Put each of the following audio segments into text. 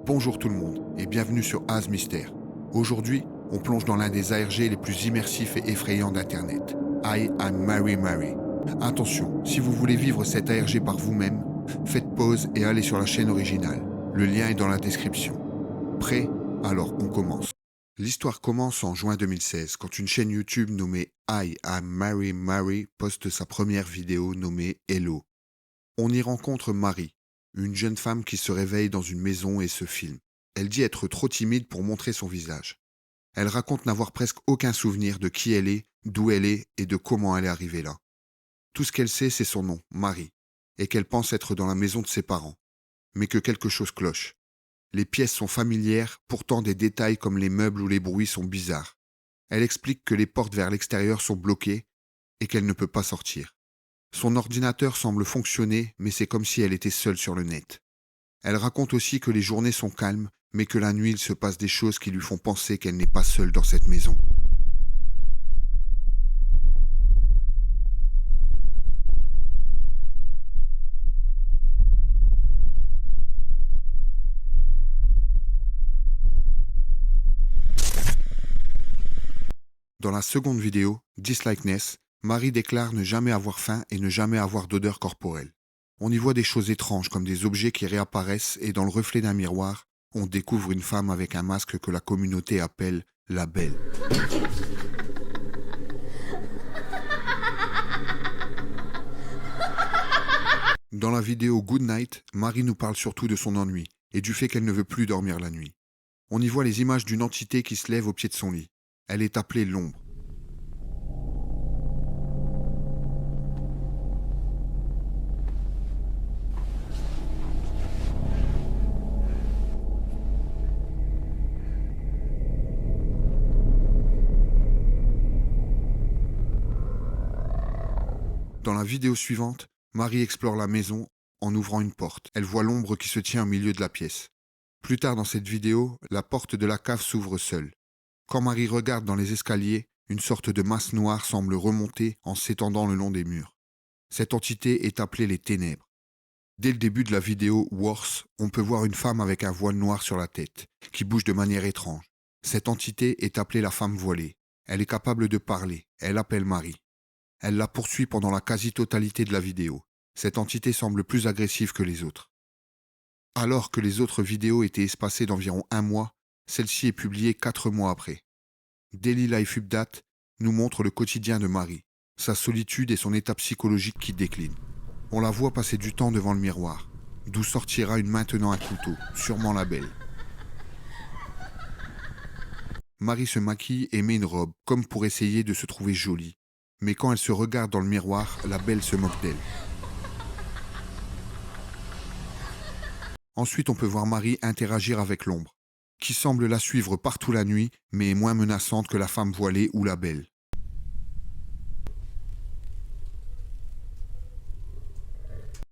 Bonjour tout le monde et bienvenue sur Az Mystère. Aujourd'hui, on plonge dans l'un des ARG les plus immersifs et effrayants d'Internet. I Am Mary Mary. Attention, si vous voulez vivre cet ARG par vous-même, faites pause et allez sur la chaîne originale. Le lien est dans la description. Prêt? Alors on commence. L'histoire commence en juin 2016 quand une chaîne YouTube nommée I Am Mary Mary poste sa première vidéo nommée Hello. On y rencontre Marie, une jeune femme qui se réveille dans une maison et se filme. Elle dit être trop timide pour montrer son visage. Elle raconte n'avoir presque aucun souvenir de qui elle est, d'où elle est et de comment elle est arrivée là. Tout ce qu'elle sait, c'est son nom, Marie, et qu'elle pense être dans la maison de ses parents. Mais que quelque chose cloche. Les pièces sont familières, pourtant des détails comme les meubles ou les bruits sont bizarres. Elle explique que les portes vers l'extérieur sont bloquées et qu'elle ne peut pas sortir. Son ordinateur semble fonctionner, mais c'est comme si elle était seule sur le net. Elle raconte aussi que les journées sont calmes, mais que la nuit il se passe des choses qui lui font penser qu'elle n'est pas seule dans cette maison. Dans la seconde vidéo, Dislikeness, Marie déclare ne jamais avoir faim et ne jamais avoir d'odeur corporelle. On y voit des choses étranges comme des objets qui réapparaissent et dans le reflet d'un miroir, on découvre une femme avec un masque que la communauté appelle la Belle. Dans la vidéo Good Night, Marie nous parle surtout de son ennui et du fait qu'elle ne veut plus dormir la nuit. On y voit les images d'une entité qui se lève au pied de son lit. Elle est appelée l'ombre. Dans la vidéo suivante, Marie explore la maison en ouvrant une porte. Elle voit l'ombre qui se tient au milieu de la pièce. Plus tard dans cette vidéo, la porte de la cave s'ouvre seule. Quand Marie regarde dans les escaliers, une sorte de masse noire semble remonter en s'étendant le long des murs. Cette entité est appelée les Ténèbres. Dès le début de la vidéo Worse, on peut voir une femme avec un voile noir sur la tête, qui bouge de manière étrange. Cette entité est appelée la femme voilée. Elle est capable de parler. Elle appelle Marie. Elle la poursuit pendant la quasi-totalité de la vidéo. Cette entité semble plus agressive que les autres. Alors que les autres vidéos étaient espacées d'environ 1 mois, celle-ci est publiée 4 mois après. Daily Life Update nous montre le quotidien de Marie, sa solitude et son état psychologique qui décline. On la voit passer du temps devant le miroir, d'où sortira une main tenant un couteau, sûrement la Belle. Marie se maquille et met une robe, comme pour essayer de se trouver jolie. Mais quand elle se regarde dans le miroir, la Belle se moque d'elle. Ensuite, on peut voir Marie interagir avec l'ombre, qui semble la suivre partout la nuit, mais est moins menaçante que la femme voilée ou la Belle.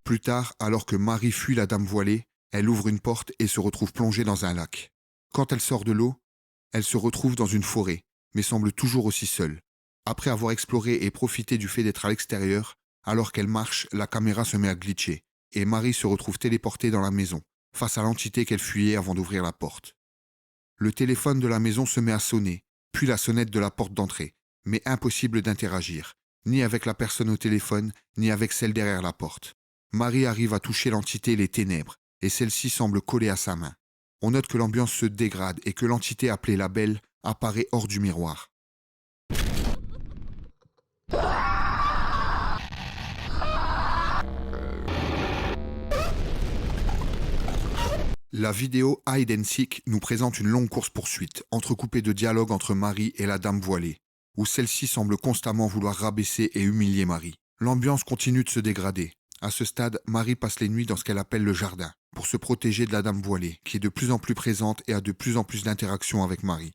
Plus tard, alors que Marie fuit la dame voilée, elle ouvre une porte et se retrouve plongée dans un lac. Quand elle sort de l'eau, elle se retrouve dans une forêt, mais semble toujours aussi seule. Après avoir exploré et profité du fait d'être à l'extérieur, alors qu'elle marche, la caméra se met à glitcher, et Marie se retrouve téléportée dans la maison, face à l'entité qu'elle fuyait avant d'ouvrir la porte. Le téléphone de la maison se met à sonner, puis la sonnette de la porte d'entrée, mais impossible d'interagir, ni avec la personne au téléphone, ni avec celle derrière la porte. Marie arrive à toucher l'entité les Ténèbres, et celle-ci semble collée à sa main. On note que l'ambiance se dégrade et que l'entité appelée la Belle apparaît hors du miroir. La vidéo Hide and Seek nous présente une longue course-poursuite, entrecoupée de dialogues entre Marie et la dame voilée, où celle-ci semble constamment vouloir rabaisser et humilier Marie. L'ambiance continue de se dégrader. À ce stade, Marie passe les nuits dans ce qu'elle appelle le jardin, pour se protéger de la dame voilée, qui est de plus en plus présente et a de plus en plus d'interactions avec Marie.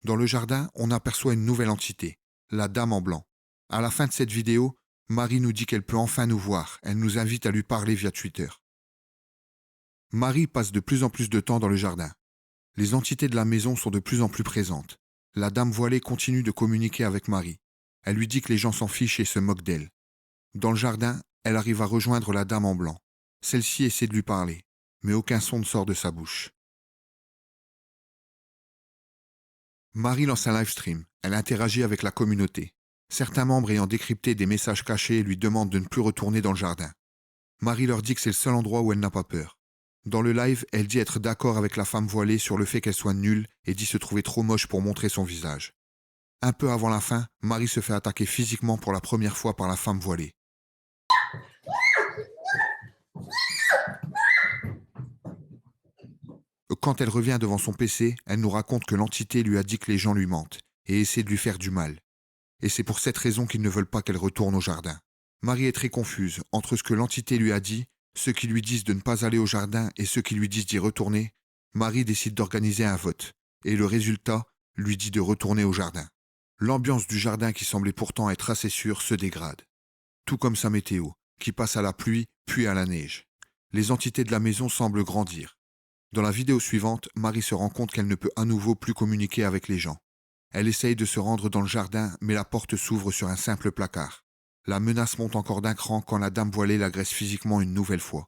Dans le jardin, on aperçoit une nouvelle entité, la dame en blanc. À la fin de cette vidéo, Marie nous dit qu'elle peut enfin nous voir. Elle nous invite à lui parler via Twitter. Marie passe de plus en plus de temps dans le jardin. Les entités de la maison sont de plus en plus présentes. La dame voilée continue de communiquer avec Marie. Elle lui dit que les gens s'en fichent et se moquent d'elle. Dans le jardin, elle arrive à rejoindre la dame en blanc. Celle-ci essaie de lui parler, mais aucun son ne sort de sa bouche. Marie lance un live stream. Elle interagit avec la communauté. Certains membres ayant décrypté des messages cachés lui demandent de ne plus retourner dans le jardin. Marie leur dit que c'est le seul endroit où elle n'a pas peur. Dans le live, elle dit être d'accord avec la femme voilée sur le fait qu'elle soit nulle et dit se trouver trop moche pour montrer son visage. Un peu avant la fin, Marie se fait attaquer physiquement pour la première fois par la femme voilée. Quand elle revient devant son PC, elle nous raconte que l'entité lui a dit que les gens lui mentent et essaie de lui faire du mal. Et c'est pour cette raison qu'ils ne veulent pas qu'elle retourne au jardin. Marie est très confuse entre ce que l'entité lui a dit, ceux qui lui disent de ne pas aller au jardin et ceux qui lui disent d'y retourner. Marie décide d'organiser un vote et le résultat lui dit de retourner au jardin. L'ambiance du jardin qui semblait pourtant être assez sûre se dégrade. Tout comme sa météo, qui passe à la pluie puis à la neige. Les entités de la maison semblent grandir. Dans la vidéo suivante, Marie se rend compte qu'elle ne peut à nouveau plus communiquer avec les gens. Elle essaye de se rendre dans le jardin, mais la porte s'ouvre sur un simple placard. La menace monte encore d'un cran quand la dame voilée l'agresse physiquement une nouvelle fois.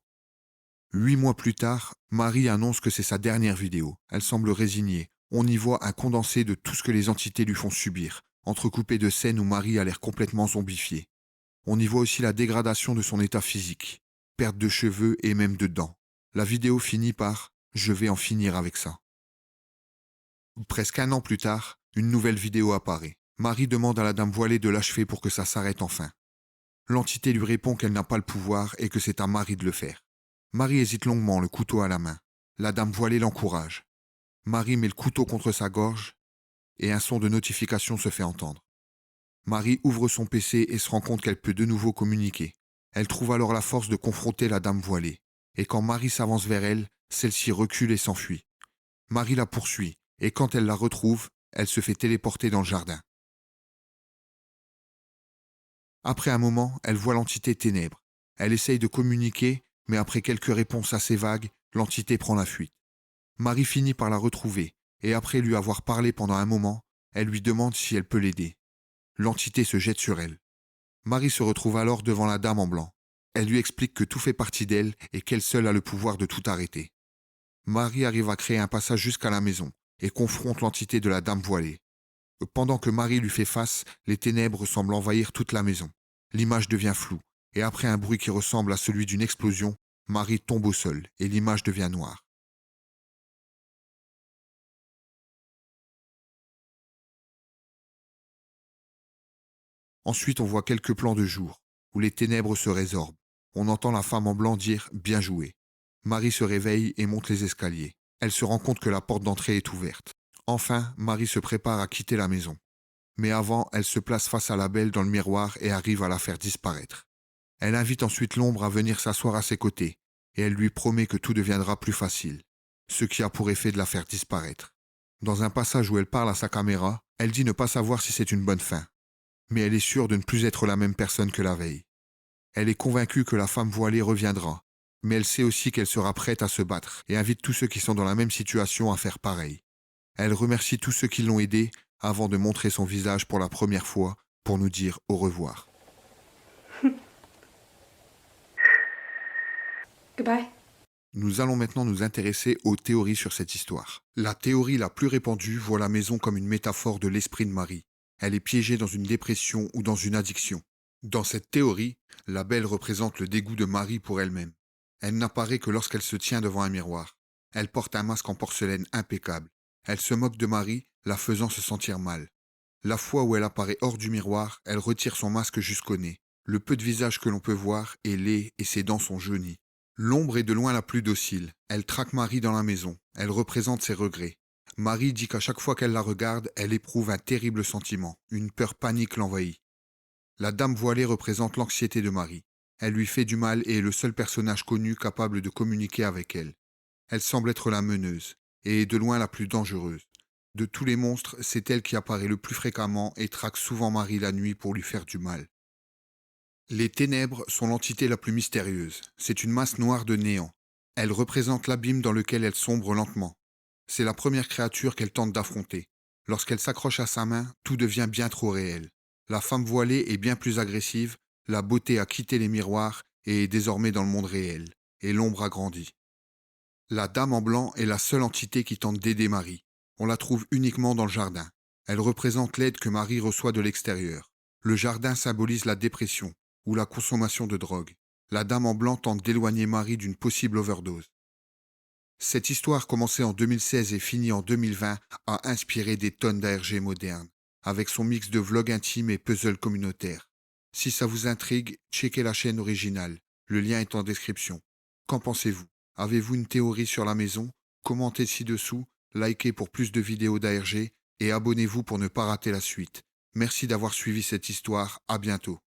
8 mois plus tard, Marie annonce que c'est sa dernière vidéo. Elle semble résignée. On y voit un condensé de tout ce que les entités lui font subir, entrecoupé de scènes où Marie a l'air complètement zombifiée. On y voit aussi la dégradation de son état physique, perte de cheveux et même de dents. La vidéo finit par « Je vais en finir avec ça ». Presque un an plus tard, une nouvelle vidéo apparaît. Marie demande à la dame voilée de l'achever pour que ça s'arrête enfin. L'entité lui répond qu'elle n'a pas le pouvoir et que c'est à Marie de le faire. Marie hésite longuement, le couteau à la main. La dame voilée l'encourage. Marie met le couteau contre sa gorge et un son de notification se fait entendre. Marie ouvre son PC et se rend compte qu'elle peut de nouveau communiquer. Elle trouve alors la force de confronter la dame voilée. Et quand Marie s'avance vers elle, celle-ci recule et s'enfuit. Marie la poursuit et quand elle la retrouve, elle se fait téléporter dans le jardin. Après un moment, elle voit l'entité Ténèbres. Elle essaye de communiquer, mais après quelques réponses assez vagues, l'entité prend la fuite. Marie finit par la retrouver, et après lui avoir parlé pendant un moment, elle lui demande si elle peut l'aider. L'entité se jette sur elle. Marie se retrouve alors devant la dame en blanc. Elle lui explique que tout fait partie d'elle et qu'elle seule a le pouvoir de tout arrêter. Marie arrive à créer un passage jusqu'à la maison et confronte l'entité de la dame voilée. Pendant que Marie lui fait face, les ténèbres semblent envahir toute la maison. L'image devient floue, et après un bruit qui ressemble à celui d'une explosion, Marie tombe au sol et l'image devient noire. Ensuite, on voit quelques plans de jour, où les ténèbres se résorbent. On entend la femme en blanc dire « bien joué ». Marie se réveille et monte les escaliers. Elle se rend compte que la porte d'entrée est ouverte. Enfin, Marie se prépare à quitter la maison. Mais avant, elle se place face à la belle dans le miroir et arrive à la faire disparaître. Elle invite ensuite l'ombre à venir s'asseoir à ses côtés, et elle lui promet que tout deviendra plus facile, ce qui a pour effet de la faire disparaître. Dans un passage où elle parle à sa caméra, elle dit ne pas savoir si c'est une bonne fin, mais elle est sûre de ne plus être la même personne que la veille. Elle est convaincue que la femme voilée reviendra, mais elle sait aussi qu'elle sera prête à se battre et invite tous ceux qui sont dans la même situation à faire pareil. Elle remercie tous ceux qui l'ont aidée avant de montrer son visage pour la première fois pour nous dire au revoir. Goodbye. Nous allons maintenant nous intéresser aux théories sur cette histoire. La théorie la plus répandue voit la maison comme une métaphore de l'esprit de Marie. Elle est piégée dans une dépression ou dans une addiction. Dans cette théorie, la belle représente le dégoût de Marie pour elle-même. Elle n'apparaît que lorsqu'elle se tient devant un miroir. Elle porte un masque en porcelaine impeccable. Elle se moque de Marie, la faisant se sentir mal. La fois où elle apparaît hors du miroir, elle retire son masque jusqu'au nez. Le peu de visage que l'on peut voir est laid et ses dents sont jaunies. L'ombre est de loin la plus docile. Elle traque Marie dans la maison. Elle représente ses regrets. Marie dit qu'à chaque fois qu'elle la regarde, elle éprouve un terrible sentiment. Une peur panique l'envahit. La dame voilée représente l'anxiété de Marie. Elle lui fait du mal et est le seul personnage connu capable de communiquer avec elle. Elle semble être la meneuse et est de loin la plus dangereuse. De tous les monstres, c'est elle qui apparaît le plus fréquemment et traque souvent Marie la nuit pour lui faire du mal. Les ténèbres sont l'entité la plus mystérieuse. C'est une masse noire de néant. Elle représente l'abîme dans lequel elle sombre lentement. C'est la première créature qu'elle tente d'affronter. Lorsqu'elle s'accroche à sa main, tout devient bien trop réel. La femme voilée est bien plus agressive, la beauté a quitté les miroirs et est désormais dans le monde réel, et l'ombre a grandi. La dame en blanc est la seule entité qui tente d'aider Marie. On la trouve uniquement dans le jardin. Elle représente l'aide que Marie reçoit de l'extérieur. Le jardin symbolise la dépression ou la consommation de drogue. La dame en blanc tente d'éloigner Marie d'une possible overdose. Cette histoire, commencée en 2016 et finie en 2020, a inspiré des tonnes d'ARG modernes, avec son mix de vlog intime et puzzle communautaire. Si ça vous intrigue, checkez la chaîne originale. Le lien est en description. Qu'en pensez-vous? Avez-vous une théorie sur la maison? Commentez ci-dessous, likez pour plus de vidéos d'ARG et abonnez-vous pour ne pas rater la suite. Merci d'avoir suivi cette histoire, à bientôt.